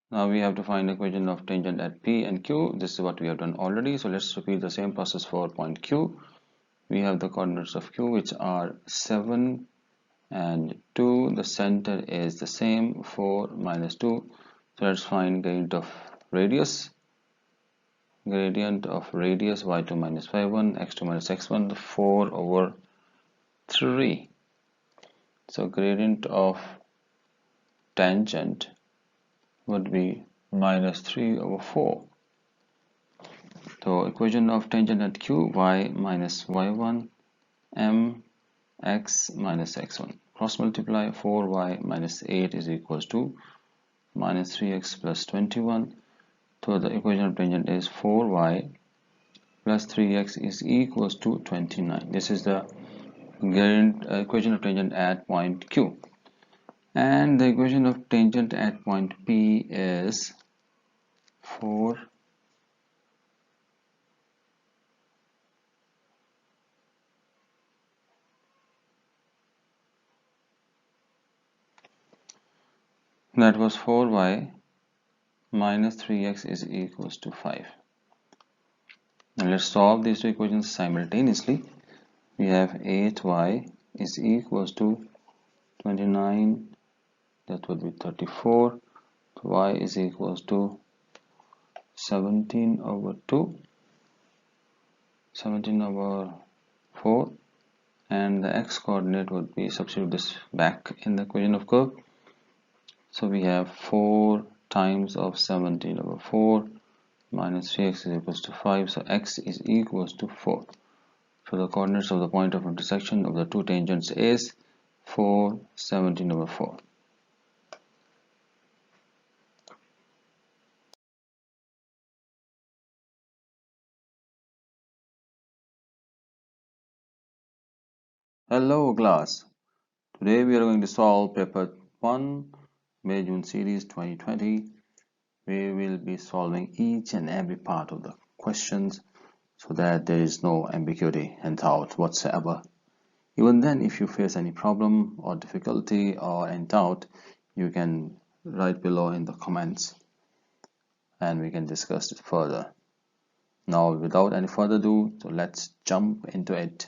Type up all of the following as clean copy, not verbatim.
Now we have to find the equation of tangent at P and Q. This is what we have done already. So let's repeat the same process for point Q. We have the coordinates of Q, which are 7 and 2. The center is the same, 4 minus 2. So let's find gradient of radius. Gradient of radius y2 minus y1, x2 minus x1, 4 over 3. So gradient of tangent would be minus 3 over 4. So equation of tangent at Q, y minus y1 m x minus x1. Cross multiply 4y minus 8 is equals to minus 3x plus 21. So the equation of tangent is 4y plus 3x is equals to 29. This is the equation of tangent at point Q. And the equation of tangent at point P is 4 that was 4y minus 3x is equals to 5. Now let's solve these two equations simultaneously. We have 8y is equals to 29, that would be 34. So y is equals to 17 over 2, 17 over 4, and the x coordinate would be, substitute this back in the equation of curve. So we have 4 times of 17 over 4 minus 3x is equals to 5. So x is equals to 4. So the coordinates of the point of intersection of the two tangents is 4, 17 over 4. Hello class. Today we are going to solve paper 1 May June series 2020. We will be solving each and every part of the questions so that there is no ambiguity and doubt whatsoever. Even then, if you face any problem or difficulty or any doubt, you can write below in the comments and we can discuss it further. Now, without any further ado, so let's jump into it.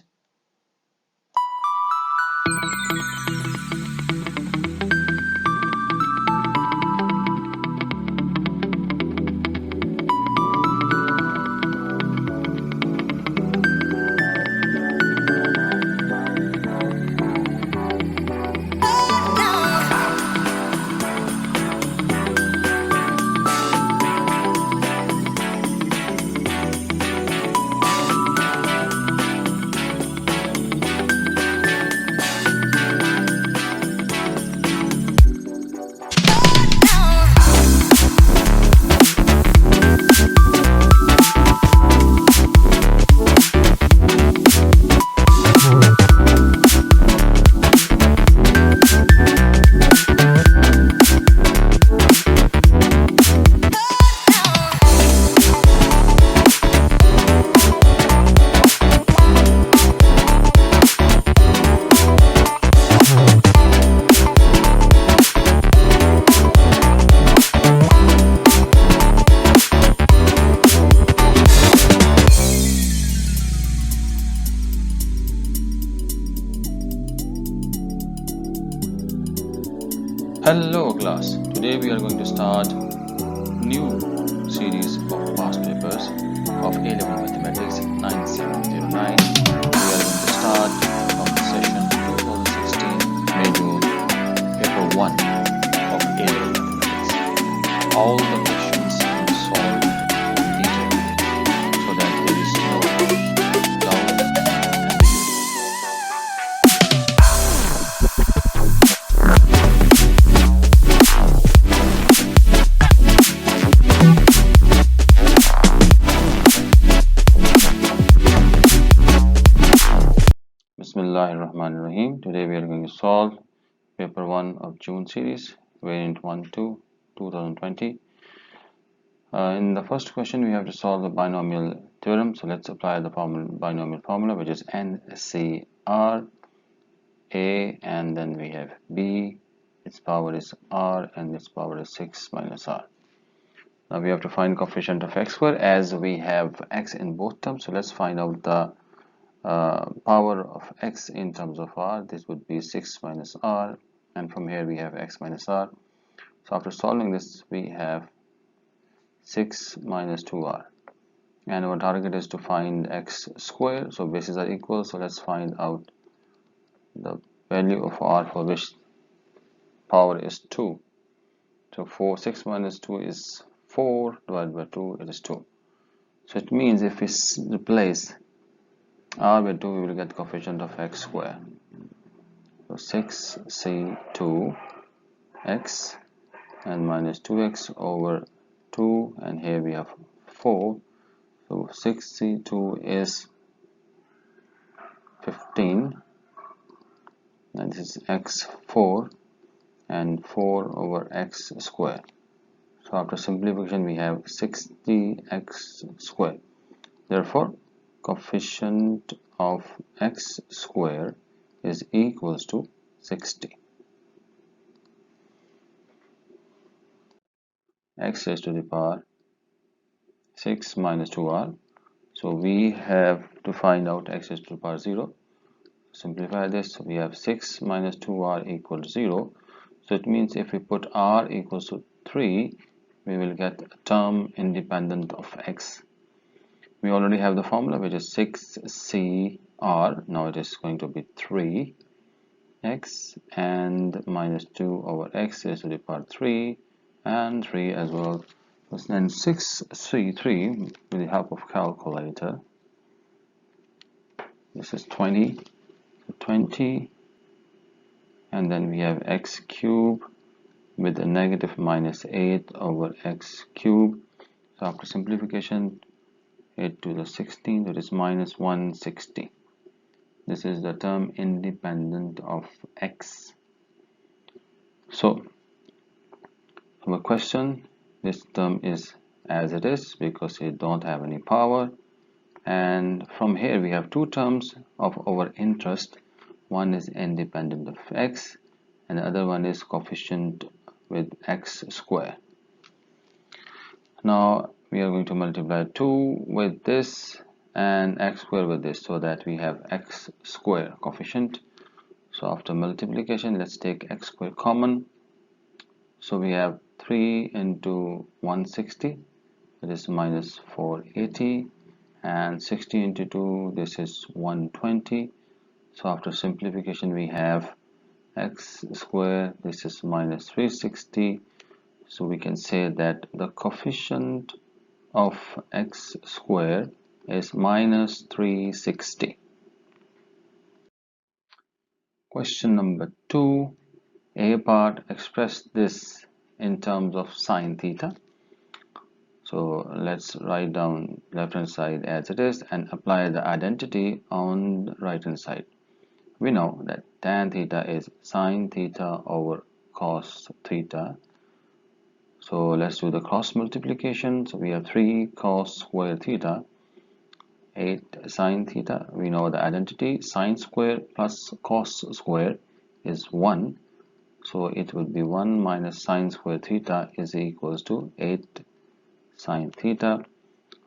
Hello class, today we are going to start new series of past papers of A-Level Mathematics 9709. We are going to start from the session 2016 May-June paper 1 of A-Level Mathematics. All the questions will be solved in detail so that there is no doubt and ambiguity. Bismillahirrahmanirrahim. Today we are going to solve paper 1 of June series, variant 1-2, 2020. In the first question we have to solve the binomial theorem. So let's apply the binomial formula, which is NCR A, and then we have B, its power is R and its power is 6 minus R. Now we have to find coefficient of x square as we have x in both terms. So let's find out the power of x in terms of r. This would be 6 minus r, and from here we have x minus r. So after solving this, we have 6 minus 2r, and our target is to find x square. So bases are equal, so let's find out the value of r for which power is 2. So 6 minus 2 is 4, divided by 2, it is 2. So it means if we replace r by 2, we will get coefficient of x square. So 6c2x and minus 2x over 2, and here we have 4. So 6c2 is 15, and this is x4, and 4 over x square. So after simplification we have 60x square. Therefore coefficient of x square is equals to 60. X raised to the power 6 minus 2r. So we have to find out x raised to the power 0. Simplify this, we have 6 minus 2r equals 0. So it means if we put r equals to 3, we will get a term independent of x. We already have the formula, which is 6cr. Now it is going to be 3x and minus 2 over x raised to the power 3 and 3 as well. Then 6c3 with the help of calculator. This is 20, and then we have x cube with a negative minus 8 over x cube. So after simplification, 8 to the 16, that is minus 160. This is the term independent of x. So our question, this term is as it is because it don't have any power, and from here we have two terms of our interest. One is independent of x and the other one is coefficient with x square. Now we are going to multiply 2 with this and x square with this, so that we have x square coefficient. So after multiplication, let's take x square common. So we have 3 into 160, that is minus 480, and 60 into 2, this is 120. So after simplification we have x square, this is minus 360. So we can say that the coefficient of x square is minus 360. Question number 2, A part, express this in terms of sine theta. So let's write down left hand side as it is and apply the identity on the right hand side. We know that tan theta is sine theta over cos theta. So let's do the cross multiplication. So we have 3 cos square theta, 8 sine theta. We know the identity, sine square plus cos square is 1. So it would be 1 minus sine square theta is equals to 8 sine theta.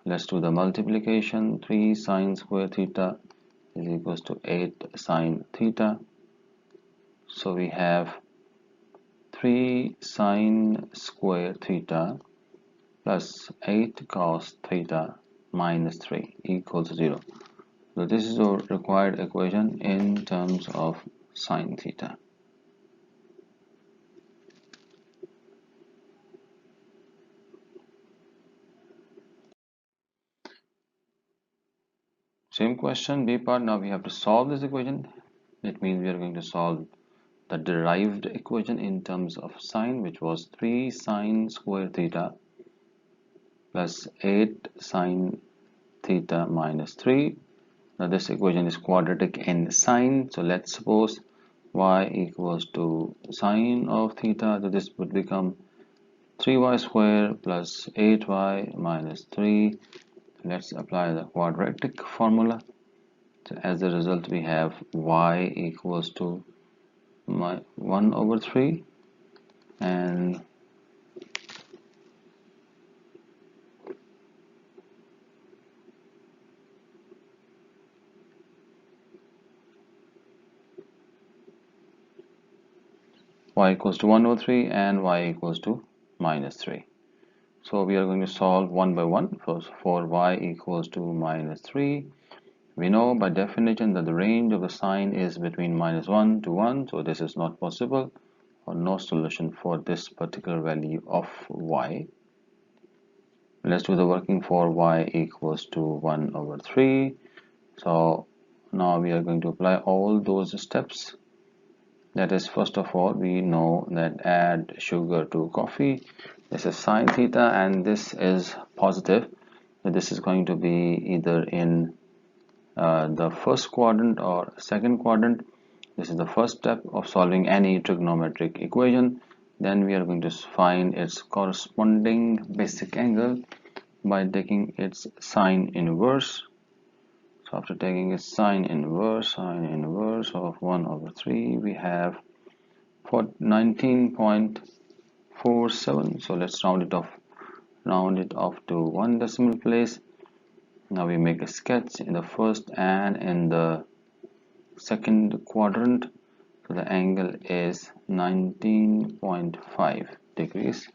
Let's do the multiplication. 3 sine square theta is equals to 8 sine theta. So we have 3 sine square theta plus 8 cos theta minus 3 equals 0. So this is our required equation in terms of sine theta. Same question, B part. Now we have to solve this equation. That means we are going to solve the derived equation in terms of sine, which was 3 sine square theta plus 8 sine theta minus 3. Now this equation is quadratic in sine, so let's suppose y equals to sine of theta, so this would become 3y square plus 8y minus 3. Let's apply the quadratic formula. So as a result we have y equals to 1 over 3 and y equals to 1 over 3 and y equals to minus 3. So we are going to solve one by one. First, for y equals to minus 3, we know by definition that the range of the sign is between minus 1 to 1, so this is not possible, or no solution for this particular value of y. Let's do the working for y equals to 1 over 3. So now we are going to apply all those steps. That is, first of all, we know that add sugar to coffee. This is sine theta and this is positive. So this is going to be either in the first quadrant or second quadrant. This is the first step of solving any trigonometric equation. Then we are going to find its corresponding basic angle by taking its sine inverse. So after taking its sine inverse of 1 over 3, we have for 19.47. So let's round it off to one decimal place. Now we make a sketch in the first and in the second quadrant. So the angle is 19.5 degrees.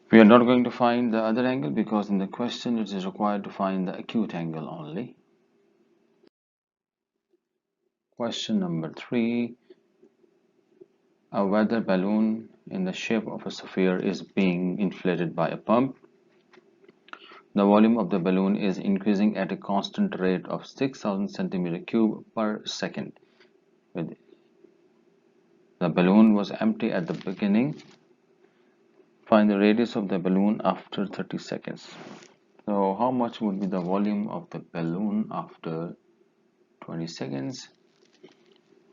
We are not going to find the other angle because in the question it is required to find the acute angle only. Question number 3. A weather balloon in the shape of a sphere is being inflated by a pump. The volume of the balloon is increasing at a constant rate of 6,000 centimeter cube per second. The balloon was empty at the beginning. Find the radius of the balloon after 30 seconds. So how much would be the volume of the balloon after 20 seconds?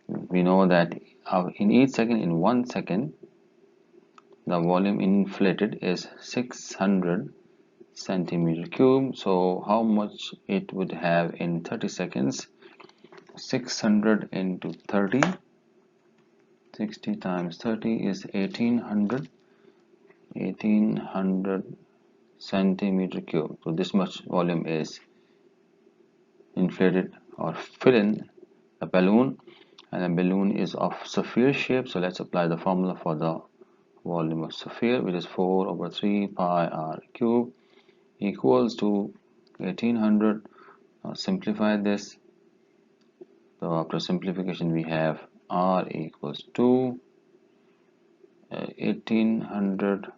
We know that in each second, in 1 second, the volume inflated is 600 centimeter cube. So how much it would have in 30 seconds? 600 into 30, 60 times 30 is 1800 centimeter cube. So this much volume is inflated or fill in the balloon, and the balloon is of sphere shape. So let's apply the formula for the volume of sphere, which is 4 over 3 pi r cube equals to 1800. Now simplify this. So after simplification we have r equals to 1800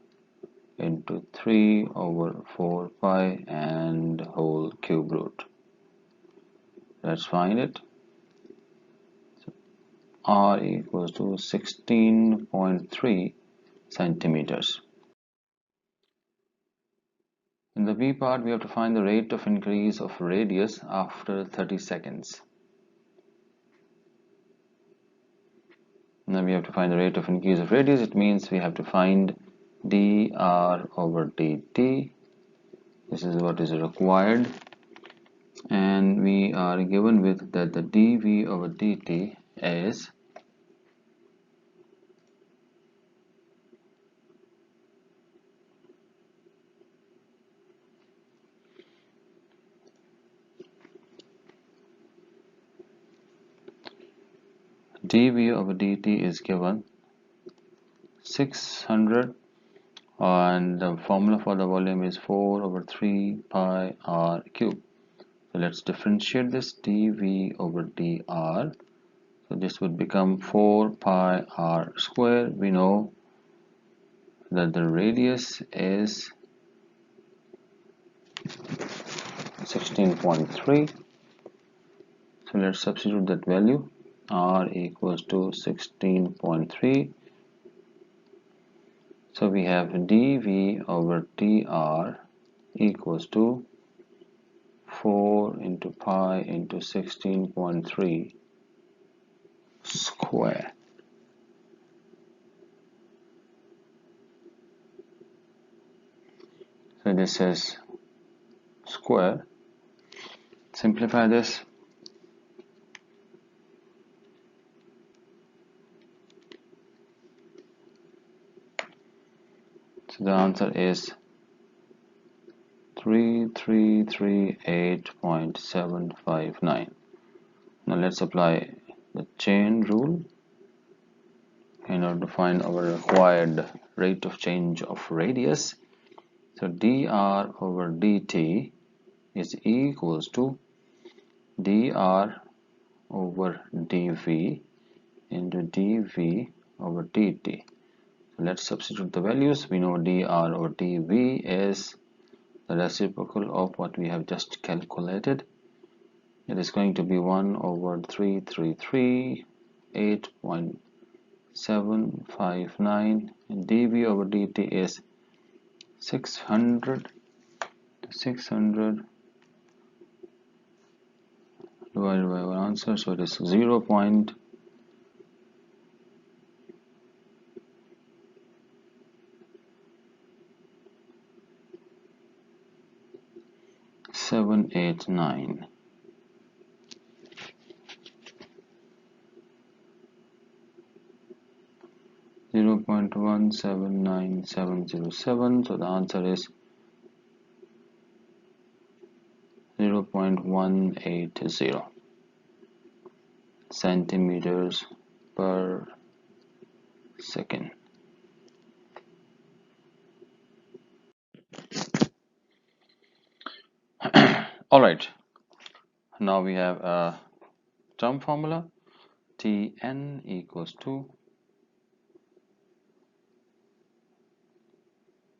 into 3 over 4 pi and whole cube root. Let's find it. So r equals to 16.3 centimeters. In the B part, we have to find the rate of increase of radius after 30 seconds. Now we have to find the rate of increase of radius. It means we have to find dr over dt. This is what is required. And we are given with that the dv over dt is dv over dt is given 600, and the formula for the volume is 4 over 3 pi r cube. So let's differentiate this dv over dr. So this would become 4 pi r square. We know that the radius is 16.3. So let's substitute that value. R equals to 16.3. So we have dv over dr equals to 4 into pi into 16.3 square. So this is square. Simplify this. So the answer is 3338.759. Now let's apply the chain rule in order to find our required rate of change of radius. So dr over dt is equals to dr over dv into dv over dt. So let's substitute the values. We know dr over dv is the reciprocal of what we have just calculated. It is going to be 1 over 3338.759, and dv over dt is 600 divided by our answer, so it is 0.789. Zero point 179,707. So the answer is 0.180 centimeters per second. All right, now we have a term formula. Tn equals to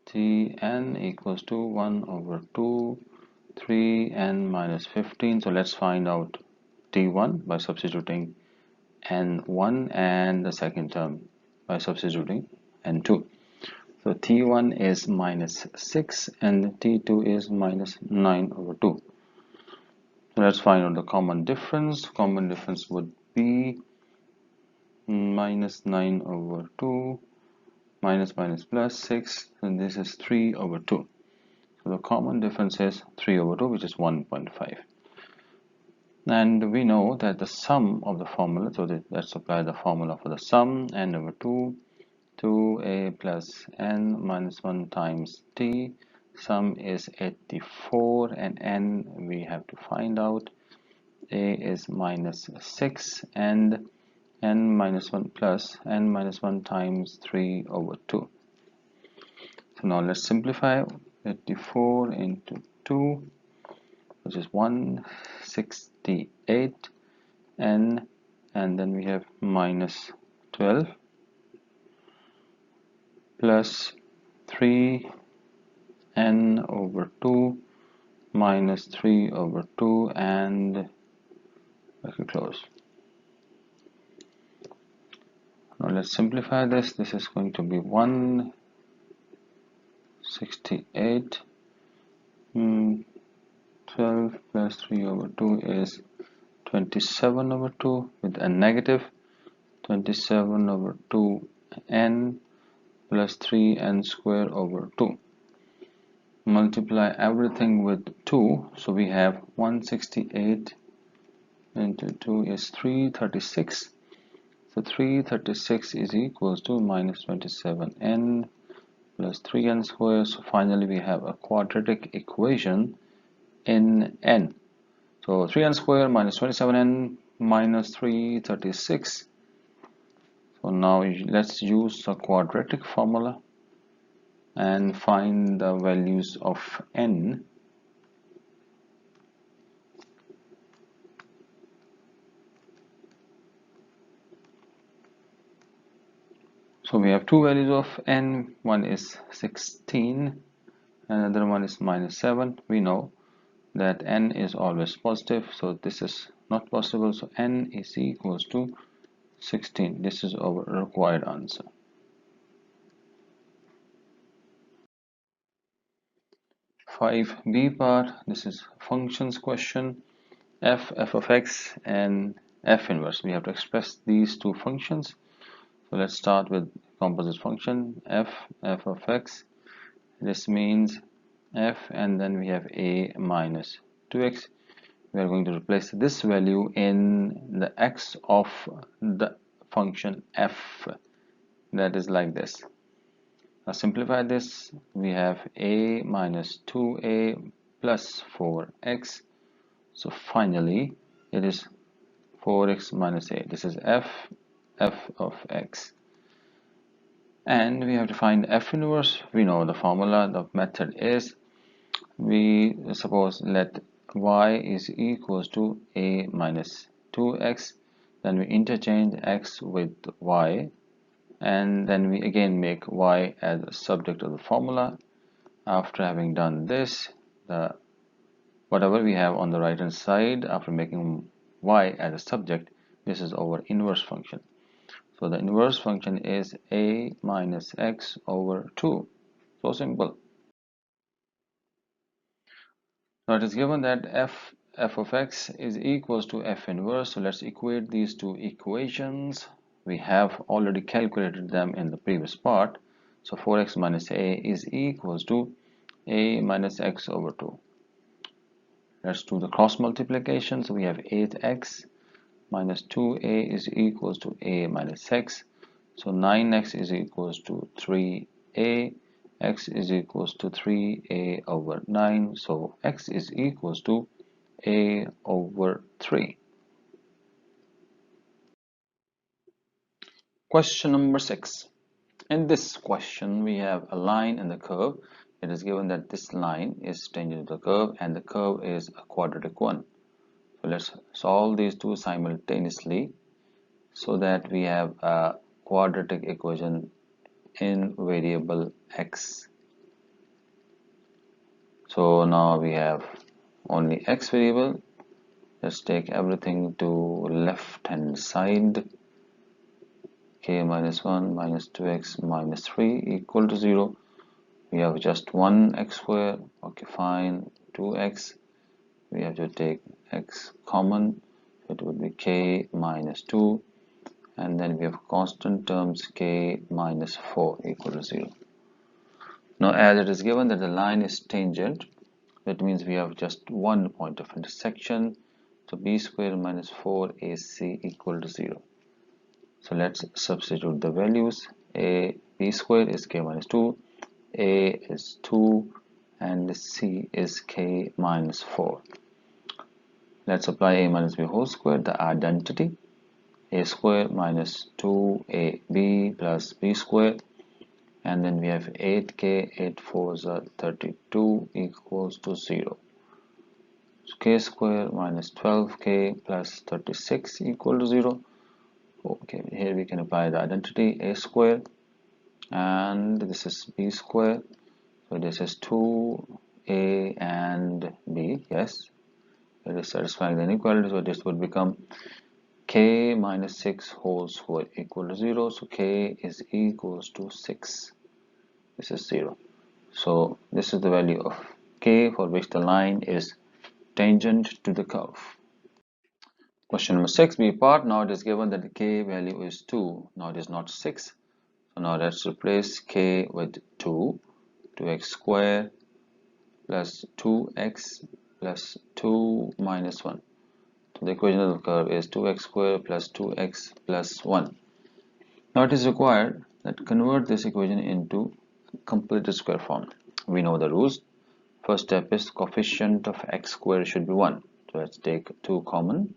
Tn equals to 1 over 2 3n minus 15. So let's find out T1 by substituting n1 and the second term by substituting n2. So T1 is minus 6 and T2 is minus 9 over 2. So let's find out the common difference. Common difference would be minus 9 over 2 minus plus 6, and this is 3 over 2. So the common difference is 3 over 2, which is 1.5. And we know that the sum of the formula, so let's apply the formula for the sum, n over 2, 2a plus n minus 1 times t. Sum is 84, and n we have to find out. A is minus 6, and n minus 1 plus n minus 1 times 3 over 2. So now let's simplify. 84 into 2, which is 168, and then we have minus 12 plus 3 n over 2 minus 3 over 2, and I can close. Now let's simplify this. This is going to be 168. 12 plus 3 over 2 is 27 over 2 with a negative. 27 over 2 n plus 3n square over 2. Multiply everything with 2, so we have 168 into 2 is 336. So 336 is equals to minus 27n plus 3n square. So finally we have a quadratic equation in n. So 3n square minus 27n minus 336. So now let's use the quadratic formula and find the values of n. So we have two values of n. One is 16, another one is minus 7. We know that n is always positive, so this is not possible. So n is equals to 16. This is our required answer. Five B part. This is functions question. F of x, and f inverse. We have to express these two functions. So let's start with composite function f of x. This means f, and then we have a minus 2x. We are going to replace this value in the x of the function f. That is like this. Now simplify this, we have a minus 2a plus 4x. So finally it is 4x minus a. This is f of x. And we have to find f inverse. We know the formula, the method is, we suppose let y is equals to a minus 2x, then we interchange x with y, and then we again make y as a subject of the formula. After having done this, whatever we have on the right hand side after making y as a subject, this is our inverse function. So the inverse function is a minus x over 2. So simple. Now it is given that f of x is equals to f inverse. So let's equate these two equations. We have already calculated them in the previous part. So 4x minus a is equals to a minus x over 2. Let's do the cross multiplication. So we have 8x minus 2a is equals to a minus x. So 9x is equals to 3a. X is equals to 3a over 9. So x is equals to a over 3. Question number 6. In this question, we have a line and the curve. It is given that this line is tangent to the curve and the curve is a quadratic one. So let's solve these two simultaneously so that we have a quadratic equation in variable x. So now we have only x variable. Let's take everything to left hand side. K minus 1 minus 2x minus 3 equal to 0. We have just 1x square. Okay, fine. 2x. We have to take x common. It would be k minus 2. And then we have constant terms k minus 4 equal to 0. Now as it is given that the line is tangent, that means we have just one point of intersection. So b square minus 4ac equal to 0. So let's substitute the values. B square is k minus 2, a is 2, and c is k minus 4. Let's apply a minus b whole square, the identity. A square minus 2ab plus b square, and then we have 8k, 8 4s are 32 equals to 0. So k square minus 12k plus 36 equal to 0. Okay, here we can apply the identity. A square, and this is b square, so this is 2a and b. Yes, it is satisfying the inequality, so this would become k minus 6 whole square equal to 0. So k is equals to 6. This is 0. So this is the value of k for which the line is tangent to the curve. Question number 6, B part. Now it is given that the k value is 2. Now it is not 6. So now let's replace k with 2. 2x square plus 2x plus 2 minus 1. So the equation of the curve is 2x square plus 2x plus 1. Now it is required that convert this equation into completed square form. We know the rules. First step is coefficient of x square should be 1. So let's take 2 common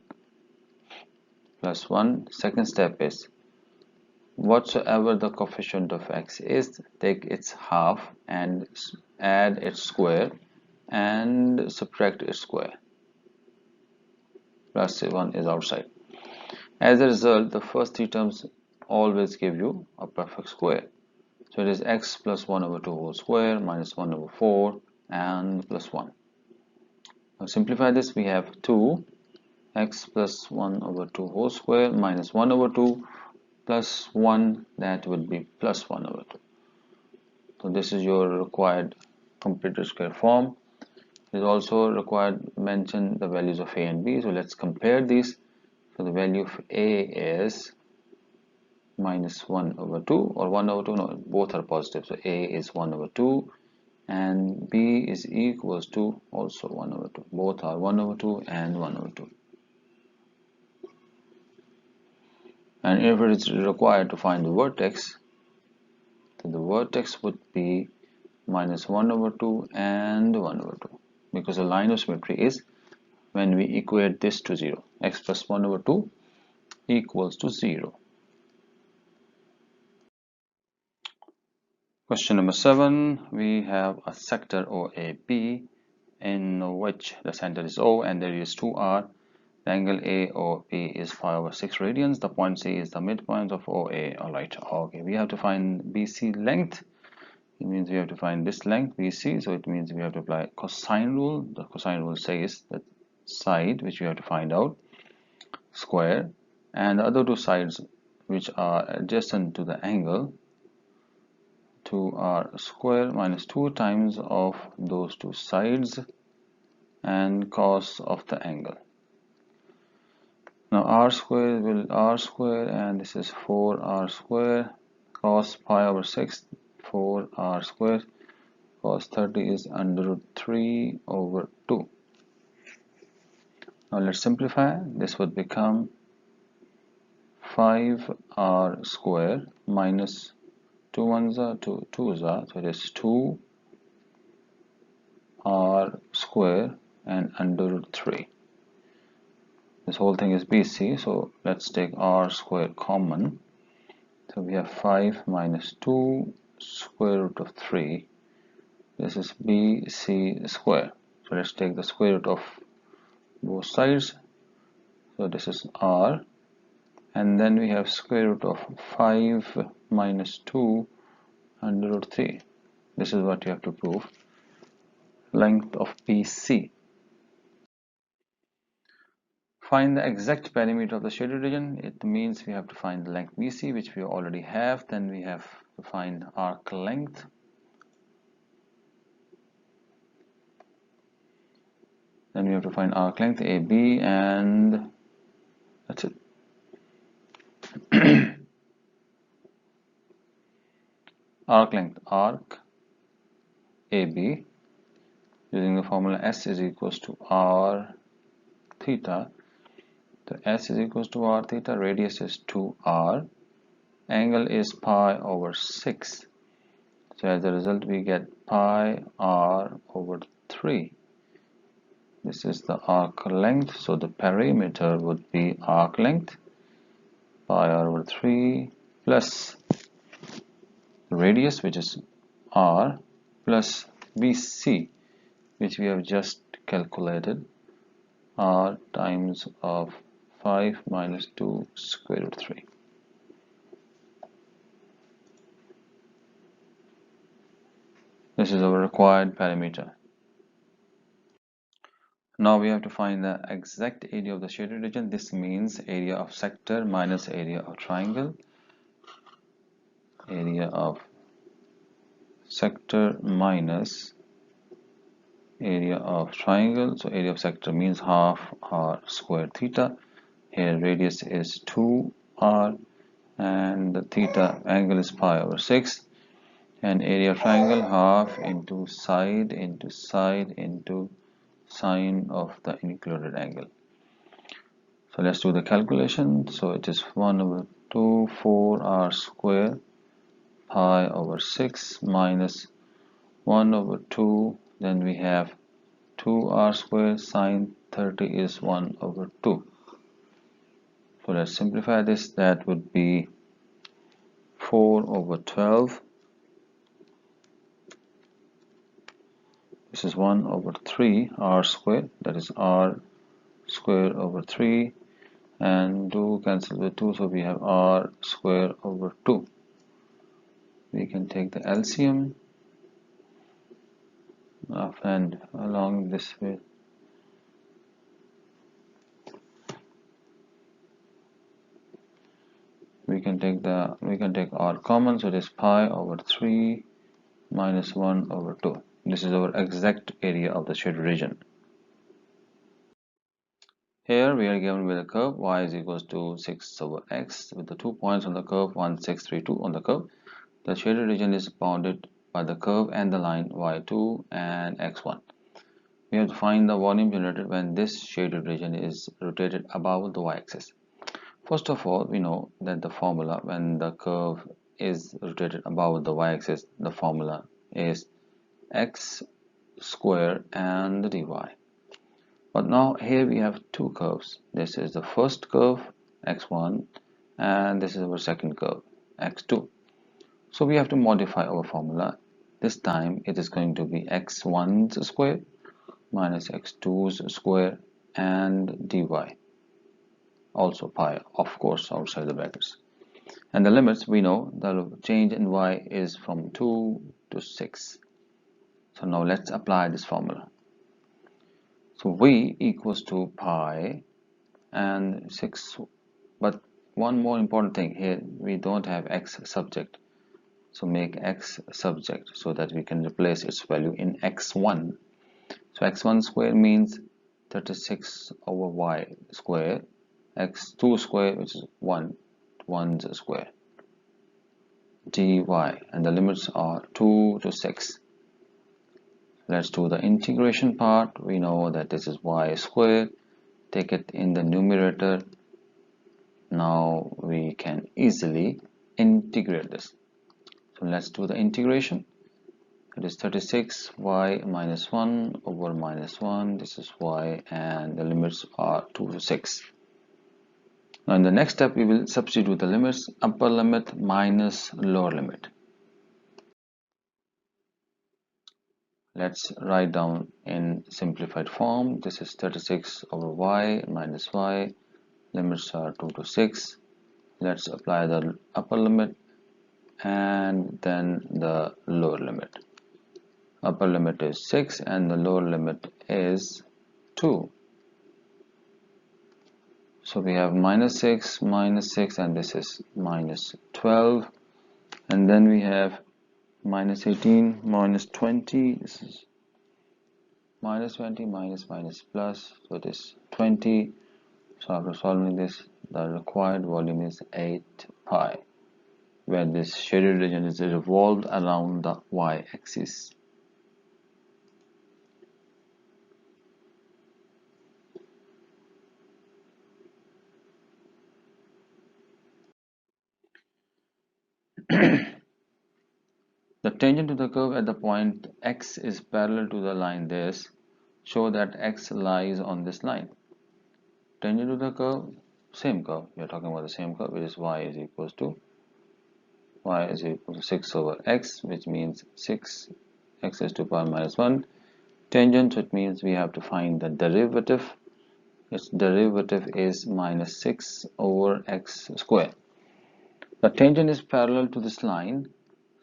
plus 1. Second step is whatsoever the coefficient of x is, take its half and add its square and subtract its square. Plus 1 is outside. As a result, the first three terms always give you a perfect square. So it is x plus 1 over 2 whole square minus 1 over 4 and plus 1. Now simplify this, we have 2 x plus 1 over 2 whole square minus 1 over 2 plus 1, that would be plus 1 over 2. So this is your required completed square form. It is also required to mention the values of a and b. So let's compare these. So the value of a is minus 1 over 2 or 1 over 2, no, both are positive. So a is 1 over 2 and b is equals to also 1 over 2. Both are 1 over 2 and 1 over 2. And if it is required to find the vertex, So the vertex would be minus 1 over 2 and 1 over 2, because the line of symmetry is when we equate this to 0. X plus 1 over 2 equals to 0. Question number 7, we have a sector OAB in which the center is O and the radius 2r. The angle AOB is 5/6 radians. The point C is the midpoint of OA. Alright, okay, we have to find BC length. It means we have to find this length BC, so it means we have to apply cosine rule. The cosine rule says that side which we have to find out square, and the other two sides which are adjacent to the angle 2r square minus 2 times of those two sides and cos of the angle. Now r square will r square, and this is 4r square cos pi over 6, 4r square cos 30 is under root 3 over 2. Now let's simplify. This would become 5r square minus 2 ones are 2 2's are, so it is 2r square and under root 3. This whole thing is BC, so let's take r square common. So we have 5 minus 2 square root of 3. This is BC square. So let's take the square root of both sides. So this is r, and then we have square root of 5 minus 2 under root 3. This is what you have to prove. Length of BC. Find the exact perimeter of the shaded region. It means we have to find the length BC, which we already have. Then we have to find arc length. Then we have to find arc length AB, and that's it. Arc length, arc AB, using the formula S is equals to R theta. So S is equals to R theta, radius is 2R, angle is pi over 6. So as a result we get pi r over 3. This is the arc length, so the perimeter would be arc length pi r over 3 plus radius, which is r, plus BC, which we have just calculated, r times of 5 minus 2 square root 3. This is our required perimeter. Now we have to find the exact area of the shaded region. This means area of sector minus area of triangle. Area of sector minus area of triangle. So area of sector means half r square theta. Here radius is 2r and the theta angle is pi over 6. And area of triangle half into side into side into sine of the included angle. So let's do the calculation. So it is 1 over 2 4r square pi over 6 minus 1 over 2, then we have 2r square sine 30 is 1 over 2. So let's simplify this. That would be 4 over 12. This is 1 over 3 r square, that is r square over 3, and 2 cancel with 2, so we have r square over 2. We can take the LCM and along this way. We can take r common, so it is pi over 3 minus 1 over 2. This is our exact area of the shaded region. Here we are given with a curve y is equals to 6 over x with the 2 points on the curve 1, 6, 3, 2 on the curve. The shaded region is bounded by the curve and the line y2 and x1. We have to find the volume generated when this shaded region is rotated above the y-axis. First of all, we know that the formula when the curve is rotated above the y-axis, the formula is x square and dy. But now here we have two curves. This is the first curve x1 and this is our second curve x2. So we have to modify our formula. This time it is going to be x1's square minus x2's square and dy, also pi, of course, outside the brackets. And the limits, we know the change in y is from 2 to 6. So now let's apply this formula. So v equals to pi and 6, but one more important thing here, we don't have x subject. So make x subject so that we can replace its value in x1. So x1 square means 36 over y square, x2 square, which is 1's square, dy, and the limits are 2 to 6. Let's do the integration part. We know that this is y square. Take it in the numerator. Now we can easily integrate this. So let's do the integration. It is 36y minus 1 over minus 1. This is y and the limits are 2 to 6. Now in the next step we will substitute the limits, upper limit minus lower limit. Let's write down in simplified form. This is 36 over y minus y. Limits are 2 to 6. Let's apply the upper limit and then the lower limit. Upper limit is 6 and the lower limit is 2. So we have minus 6, and this is minus 12. And then we have minus 18, minus 20. This is minus 20, minus plus. So it is 20. So after solving this, the required volume is 8 pi, where this shaded region is revolved around the y-axis. The tangent to the curve at the point x is parallel to the line this. Show that x lies on this line. Tangent to the curve, same curve. We are talking about the same curve, which is y is equal to 6 over x, which means 6 x is to the power minus 1. Tangent, it means we have to find the derivative. Its derivative is minus 6 over x square. The tangent is parallel to this line,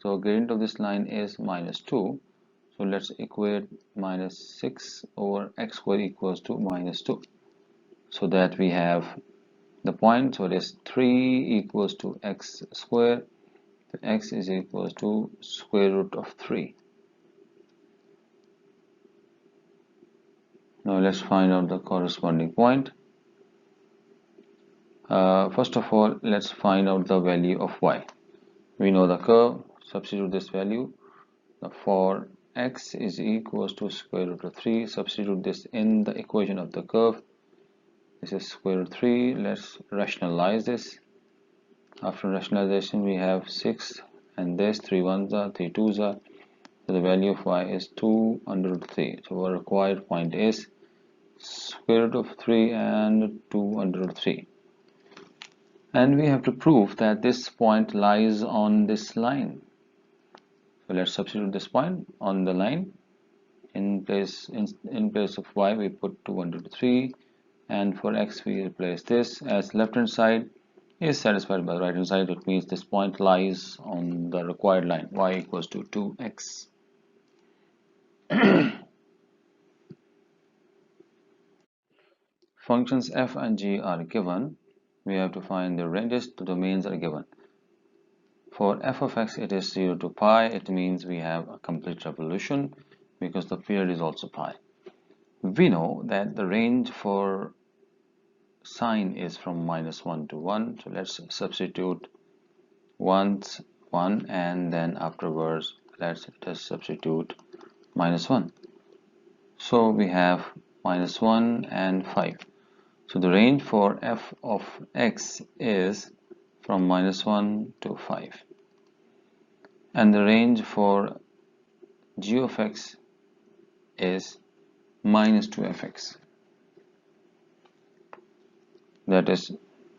so gradient of this line is minus 2. So let's equate minus 6 over x square equals to minus 2. So that we have the point, so it is 3 equals to x square. So x is equals to square root of 3. Now let's find out the corresponding point. First of all, let's find out the value of y. We know the curve, substitute this value. For x is equals to square root of 3, substitute this in the equation of the curve. This is square root 3. Let's rationalize this. After rationalization, we have 6 and this 3 ones are 3 twos are. So the value of y is 2 under root 3. So our required point is square root of 3 and 2 under root 3. And we have to prove that this point lies on this line. So let's substitute this point on the line. In place of y we put 2 under root 3, and for x we replace this, as left hand side is satisfied by the right hand side. It means this point lies on the required line, y equals to 2x. Functions f and g are given. We have to find the ranges. The domains are given. For f of x, it is 0 to pi. It means we have a complete revolution because the period is also pi. We know that the range for sine is from minus 1 to 1. So let's substitute 1 and then afterwards let's just substitute minus 1. So we have minus 1 and 5. So the range for f of x is from minus 1 to 5. and the range for g of x is minus 2fx. That is,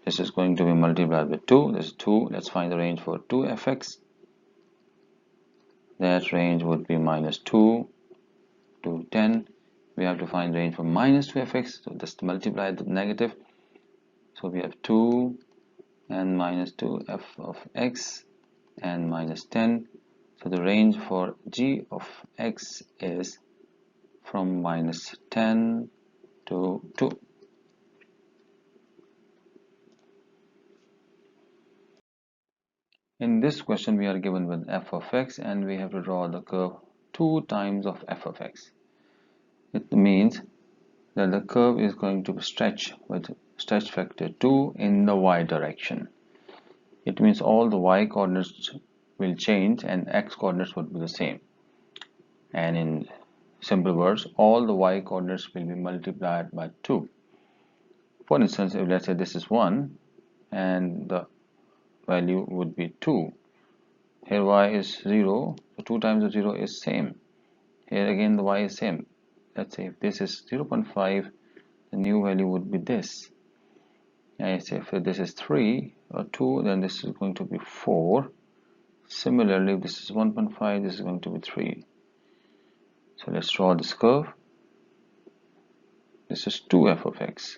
this is going to be multiplied with 2. This is 2. Let's find the range for 2fx. That range would be minus 2 to 10. We have to find the range for minus 2fx, so just multiply the negative. So we have 2 and minus 2 f of x and minus 10. So the range for g of x is from minus 10 to 2. In this question, we are given with f of x and we have to draw the curve 2 times of f of x. It means that the curve is going to stretch with stretch factor 2 in the y direction. It means all the y coordinates will change and x coordinates would be the same. And in simple words, all the y coordinates will be multiplied by 2. For instance, if let's say this is 1 and the value would be 2. Here y is 0, so 2 times of 0 is same. Here again the y is same. Let's say if this is 0.5, the new value would be this. And if this is 3 or 2, then this is going to be 4. Similarly, if this is 1.5, this is going to be 3. So let's draw this curve. This is 2f of x.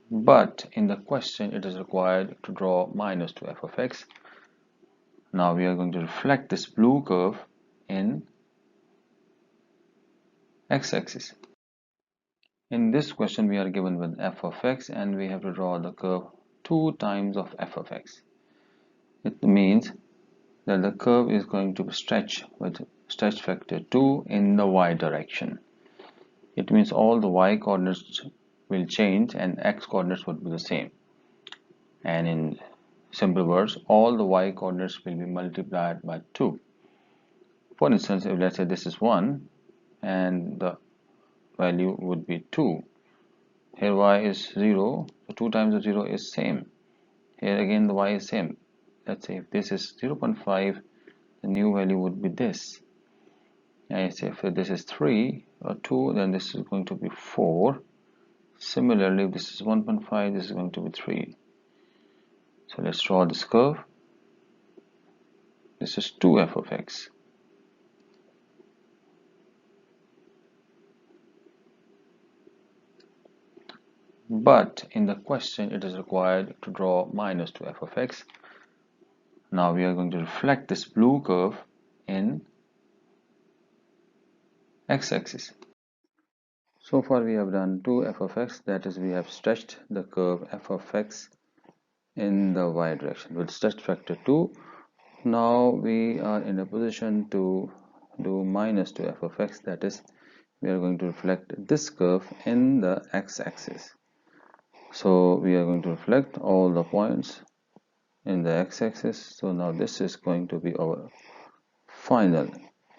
But in the question, it is required to draw minus 2f of x. Now we are going to reflect this blue curve in x-axis. In this question, we are given with f of x and we have to draw the curve 2 times of f of x. It means that the curve is going to stretch with stretch factor 2 in the y direction. It means all the y coordinates will change and x coordinates would be the same. And in simple words, all the y coordinates will be multiplied by 2. For instance, if let's say this is 1 and the value would be 2. Here y is 0, so 2 times of 0 is same. Here again the y is same. Let's say if this is 0.5, the new value would be this. And if this is 3 or 2, then this is going to be 4. Similarly, if this is 1.5, this is going to be 3. So let's draw this curve. This is 2f of x. But in the question, it is required to draw minus 2f of x. Now we are going to reflect this blue curve in x-axis. So far we have done 2f of x, that is we have stretched the curve f of x in the y direction with stretch factor 2. Now we are in a position to do minus 2f of x, that is we are going to reflect this curve in the x-axis. So we are going to reflect all the points in the x-axis. So now this is going to be our final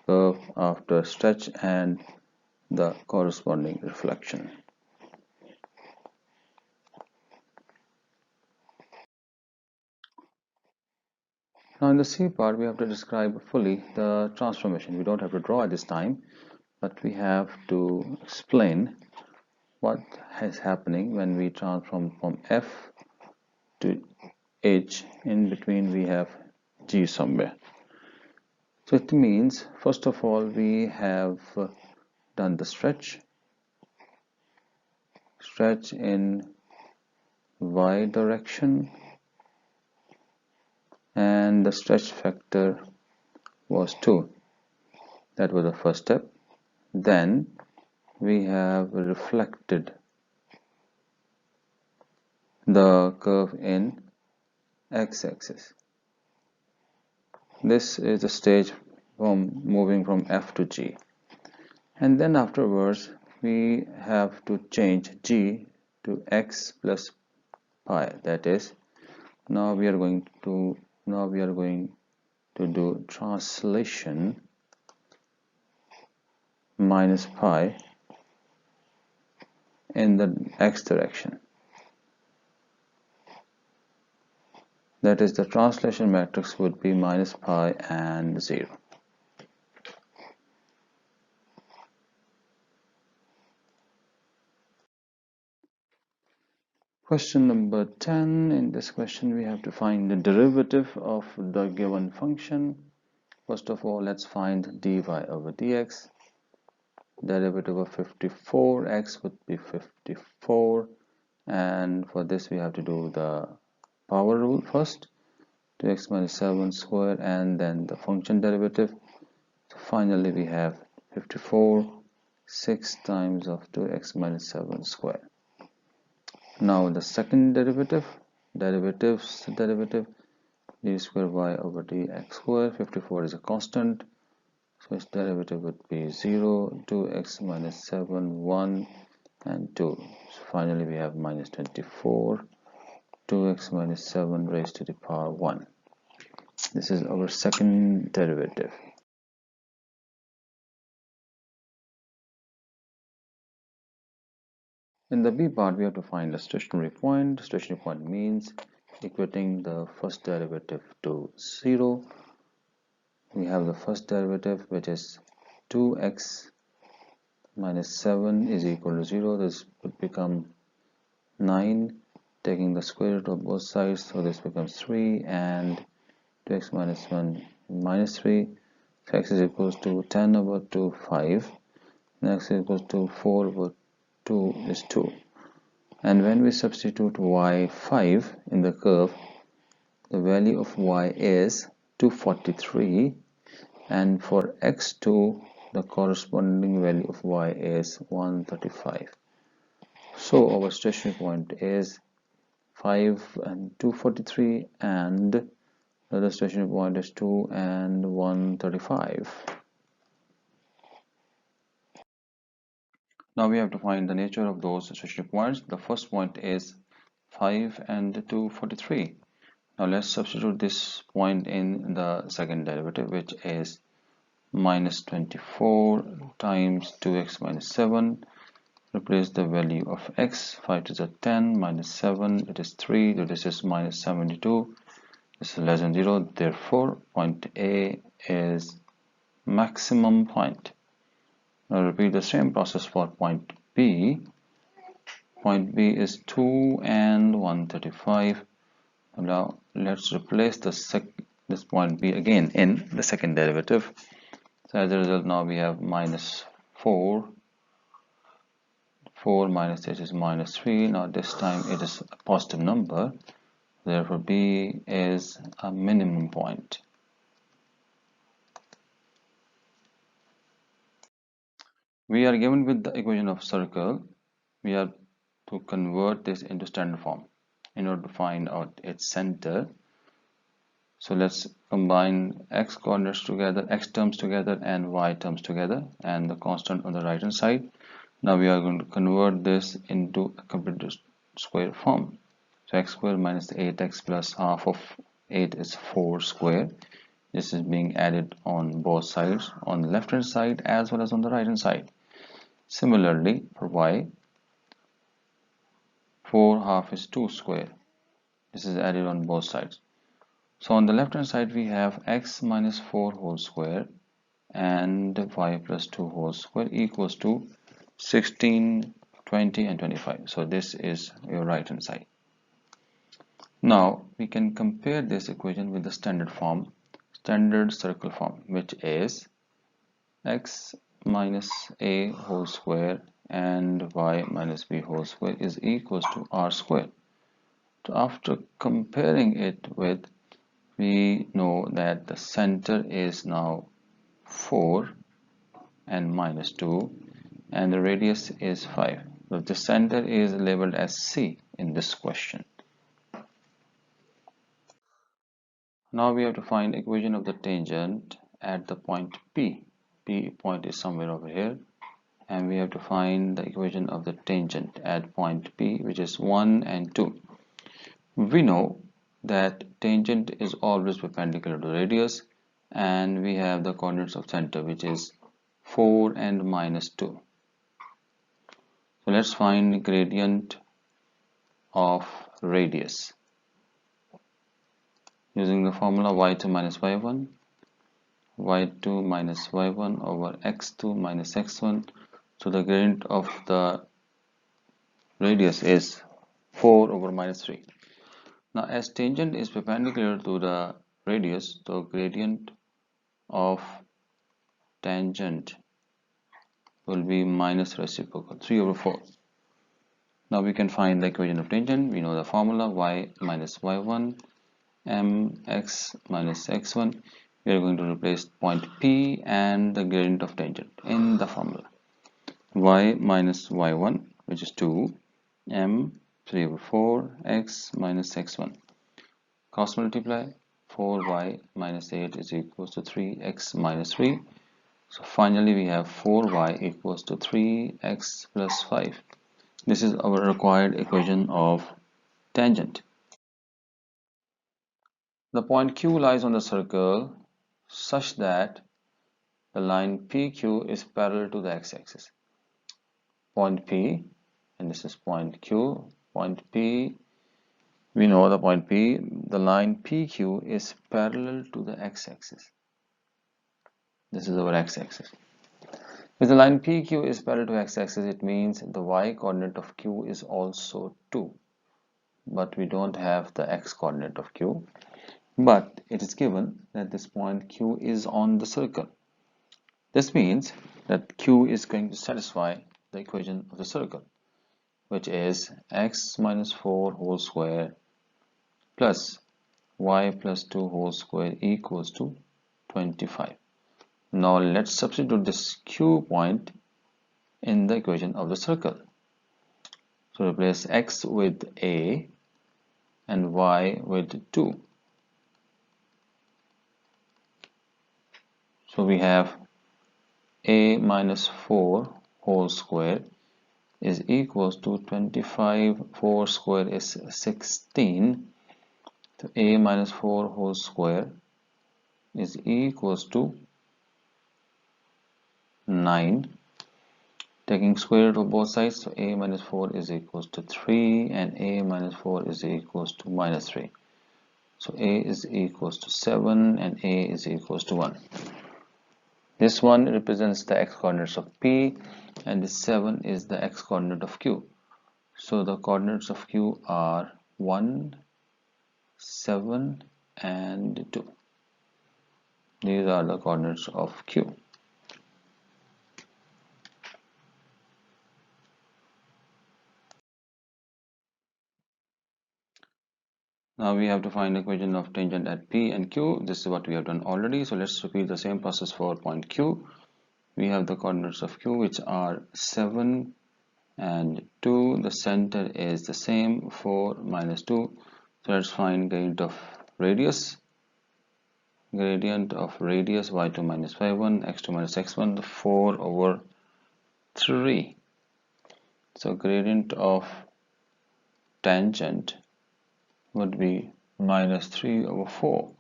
curve after stretch and the corresponding reflection. Now in the C part, we have to describe fully the transformation. We don't have to draw at this time, but we have to explain what is happening when we transform from F to H. In between we have G somewhere. So it means, first of all, we have done the stretch in y direction, and the stretch factor was 2. That was the first step. Then we have reflected the curve in x-axis. This is the stage from moving from F to G, and then afterwards we have to change G to x plus pi. That is, now we are going to do translation minus pi in the x direction. That is, the translation matrix would be minus pi and 0. Question number 10. In this question, we have to find the derivative of the given function. First of all, let's find dy over dx. Derivative of 54x would be 54, and for this we have to do the power rule first. 2x minus 7 square and then the function derivative. So finally we have 54, 6 times of 2x minus 7 square. Now the second derivative, derivative d square y over dx square. 54 is a constant, so its derivative would be 0, 2x minus 7, 1 and 2. So finally we have minus 24, 2x minus 7 raised to the power 1. This is our second derivative. In the b part, we have to find the stationary point. Stationary point means equating the first derivative to 0. We have the first derivative, which is 2x minus 7 is equal to 0. This would become 9, taking the square root of both sides, so this becomes 3, and 2x minus 1 minus 3. So x is equals to 10 over 2, 5. X is equals to 4 over 2 is 2. And when we substitute y5 in the curve, the value of y is 243, and for x2 the corresponding value of y is 135. So our stationary point is 5 and 243, and the other stationary point is 2 and 135. Now we have to find the nature of those stationary points. The first point is 5 and 243. Now let's substitute this point in the second derivative, which is minus 24 times 2x minus 7. Replace the value of x. 5 to the 10 minus 7, it is 3. So this is minus 72. This is less than 0. Therefore, point A is maximum point. Now repeat the same process for point B. Point B is 2 and 135. Now let's replace this point B again in the second derivative. So as a result, now we have minus 4. 4 minus 8 is minus 3. Now this time it is a positive number. Therefore, B is a minimum point. We are given with the equation of circle. We have to convert this into standard form in order to find out its center. So let's combine x coordinates together, x terms together and y terms together, and the constant on the right hand side. Now we are going to convert this into a complete square form. So x squared minus 8x plus half of 8 is 4 square. This is being added on both sides, on the left hand side as well as on the right hand side. Similarly, for y, 4 half is 2 square. This is added on both sides. So on the left hand side we have x minus 4 whole square and y plus 2 whole square equals to 16, 20 and 25. So this is your right hand side. Now we can compare this equation with the standard form, standard circle form, which is x minus a whole square and y minus b whole square is equals to r square. So after comparing it with, we know that the center is now 4 and minus 2 and the radius is 5. So the center is labeled as C in this question. Now we have to find equation of the tangent at the point P. P point is somewhere over here, and we have to find the equation of the tangent at point P, which is 1 and 2. We know that tangent is always perpendicular to radius, and we have the coordinates of center, which is 4 and minus 2. So let's find gradient of radius. using the formula y2 minus y1, y2 minus y1 over x2 minus x1. So the gradient of the radius is 4 over minus 3. Now as tangent is perpendicular to the radius, the gradient of tangent will be minus reciprocal 3 over 4. Now we can find the equation of tangent. We know the formula y minus y1 mx minus x1. We are going to replace point P and the gradient of tangent in the formula. Y minus y1, which is 2, m 3 over 4, x minus x1. Cross multiply, 4y minus 8 is equals to 3x minus 3. So finally we have 4y equals to 3x plus 5. This is our required equation of tangent. The point Q lies on the circle such that the line PQ is parallel to the x-axis. Point P, and this is point Q. Point P, we know the point P, the line PQ is parallel to the x-axis. This is our x-axis. If the line PQ is parallel to x-axis, it means the y-coordinate of Q is also 2. But we don't have the x-coordinate of Q. But it is given that this point Q is on the circle. This means that Q is going to satisfy the equation of the circle, which is x minus 4 whole square plus y plus 2 whole square equals to 25. Now let's substitute this Q point in the equation of the circle. So replace x with a and y with 2. So we have a minus 4 whole square is equals to 25. 4 square is 16. So a minus 4 whole square is equals to 9. Taking square root of both sides, so a minus 4 is equals to 3 and a minus 4 is equals to minus 3. So a is equals to 7 and a is equals to 1. This one represents the x-coordinates of P and this 7 is the x-coordinate of Q. So the coordinates of Q are 1, 7 and 2. These are the coordinates of Q. Now we have to find the equation of tangent at P and Q. This is what we have done already. So let's repeat the same process for point Q. We have the coordinates of Q, which are 7 and 2. The center is the same, 4 minus 2. So let's find gradient of radius. Gradient of radius y2 minus y1, x2 minus x1, 4 over 3. So gradient of tangent would be minus 3 over 4.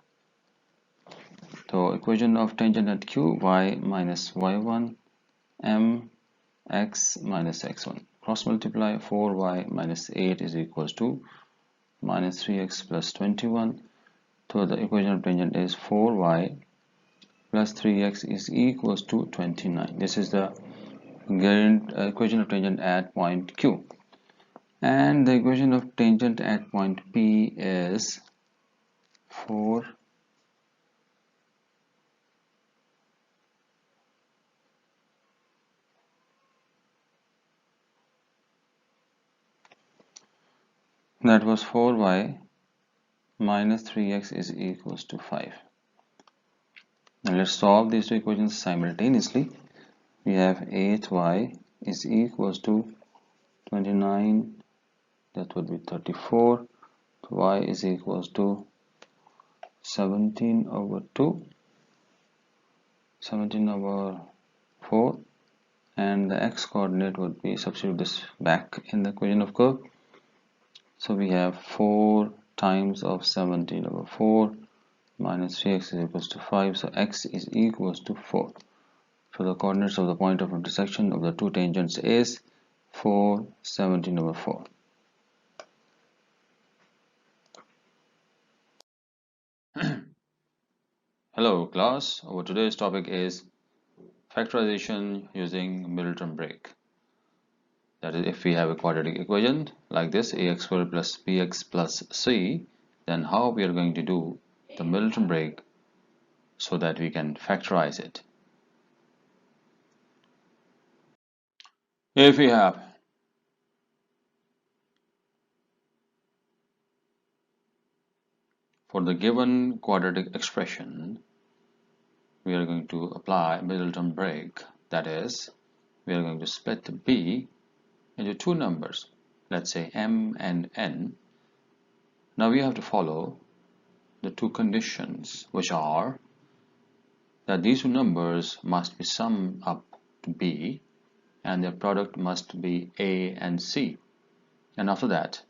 So equation of tangent at Q, y minus y1 m x minus x1. Cross multiply, 4y minus 8 is equals to minus 3x plus 21. So the equation of tangent is 4y plus 3x is equals to 29. This is the equation of tangent at point Q. And the equation of tangent at point P is 4 that was 4y minus 3x is equals to 5. Now let's solve these two equations simultaneously. We have 8y is equals to 29, that would be 34. Y is equals to 17 over 2, 17 over 4, and the x coordinate would be, substitute this back in the equation of curve. So we have 4 times of 17 over 4 minus 3x is equals to 5. So x is equals to 4. So the coordinates of the point of intersection of the two tangents is 4, 17 over 4. Hello class, our today's topic is factorization using Middleton break. That is, if we have a quadratic equation like this, ax squared plus bx plus c, then how we are going to do the Middleton break so that we can factorize it. If we have for the given quadratic expression, we are going to apply Middleton break. That is, we are going to split b into two numbers, let's say m and n. Now we have to follow the two conditions, which are that these two numbers must be summed up to b and their product must be a and c. And after that,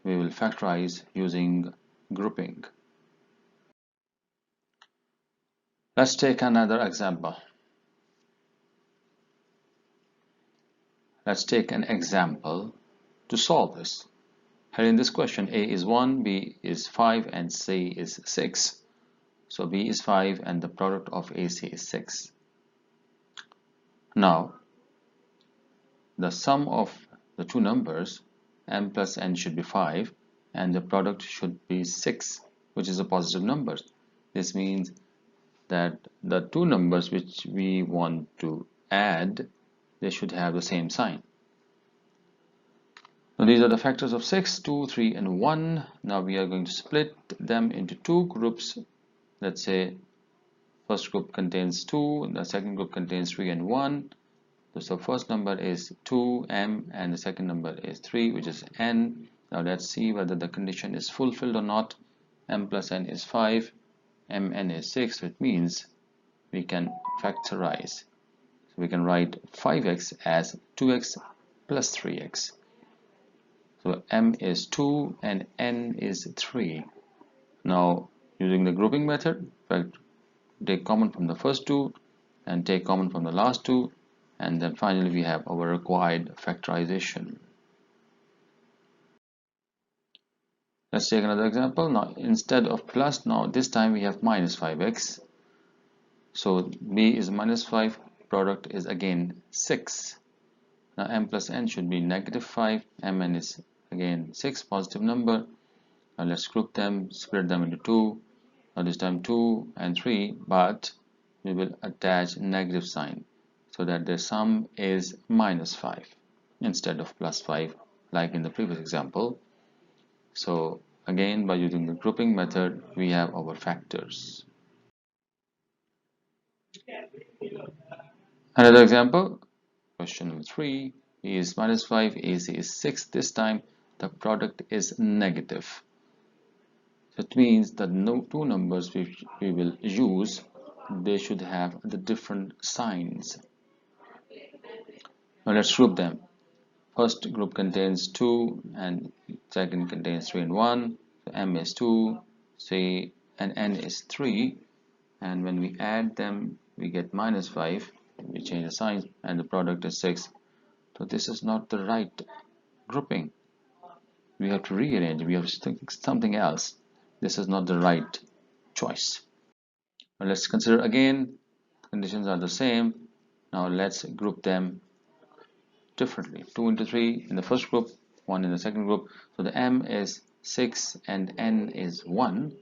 we will factorize using grouping. Let's take another example. Let's take an example to solve this. Here in this question, a is 1, b is 5, and c is 6. So b is 5 and the product of ac is 6. Now, the sum of the two numbers, m plus n, should be 5 and the product should be 6, which is a positive number. This means that the two numbers which we want to add, they should have the same sign. Now these are the factors of 6, 2, 3 and 1. Now we are going to split them into two groups. Let's say first group contains 2, the second group contains 3 and 1. So first number is 2m and the second number is 3, which is n. Now let's see whether the condition is fulfilled or not. M plus n is 5, mn is 6, which means we can factorize. So we can write 5x as 2x plus 3x. So m is 2 and n is 3. Now using the grouping method, take common from the first two and take common from the last two, and then finally we have our required factorization. Let's take another example. Now instead of plus, now this time we have minus 5x. So b is minus 5, product is again 6. Now m plus n should be negative 5, mn is again 6, positive number. Now let's group them, split them into two. Now this time 2 and 3, but we will attach negative sign so that the sum is minus 5 instead of plus 5 like in the previous example. So again, by using the grouping method, we have our factors. Another example, question number 3, B is minus 5, AC is 6. This time the product is negative. So it means that no two numbers which we will use, they should have the different signs. Now let's group them. First group contains 2 and second contains 3 and 1. So m is 2, c and n is 3, and when we add them we get minus 5. We change the signs and the product is 6. So this is not the right grouping. We have to rearrange. We have to think something else. This is not the right choice. Now let's consider again. Conditions are the same. Now let's group them differently. 2 into 3 in the first group, 1 in the second group. So the m is 6 and n is 1.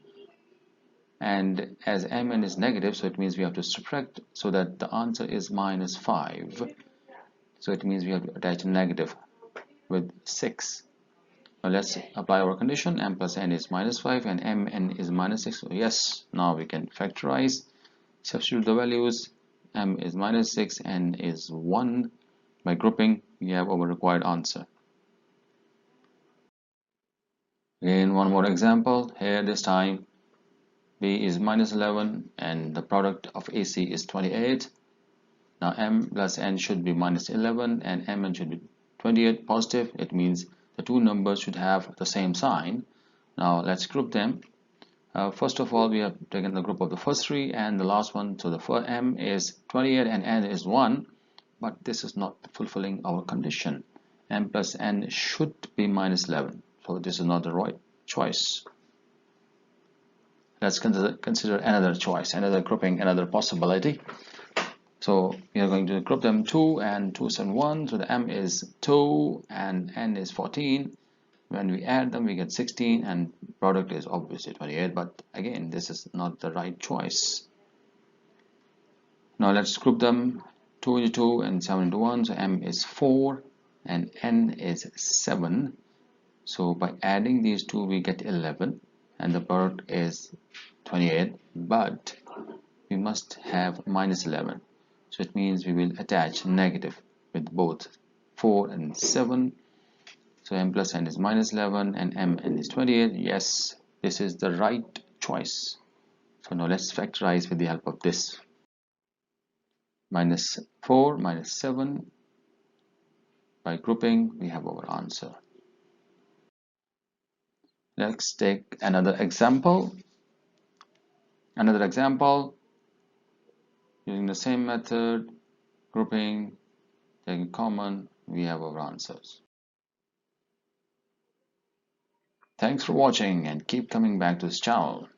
And as mn is negative, so it means we have to subtract, so that the answer is minus 5. So it means we have to attach a negative with 6. Now let's apply our condition. M plus n is minus 5 and mn is minus 6. So yes, now we can factorize. Substitute the values. M is minus 6, n is 1. By grouping, we have our required answer. Again, one more example. Here this time, B is minus 11 and the product of AC is 28. Now m plus n should be minus 11 and mn should be 28 positive. It means the two numbers should have the same sign. Now let's group them. First of all, we have taken the group of the first three and the last one. So the first m is 28 and n is 1. But this is not fulfilling our condition. M plus n should be minus 11. So this is not the right choice. let's consider another choice, another grouping, another possibility. So we are going to group them 2 and 2, 7, 1. So the m is 2 and n is 14. When we add them, we get 16, and product is obviously 28. But again, this is not the right choice. Now let's group them 2 into 2 and 7 into 1. So m is 4 and n is 7. So by adding these two, we get 11, and the product is 28. But we must have minus 11. So it means we will attach negative with both 4 and 7. So m plus n is minus 11 and mn is 28. Yes, this is the right choice. So now let's factorize with the help of this. Minus 4 minus 7. By grouping, we have our answer. Let's take another example. Using the same method, grouping, taking common, we have our answers. Thanks for watching and keep coming back to this channel.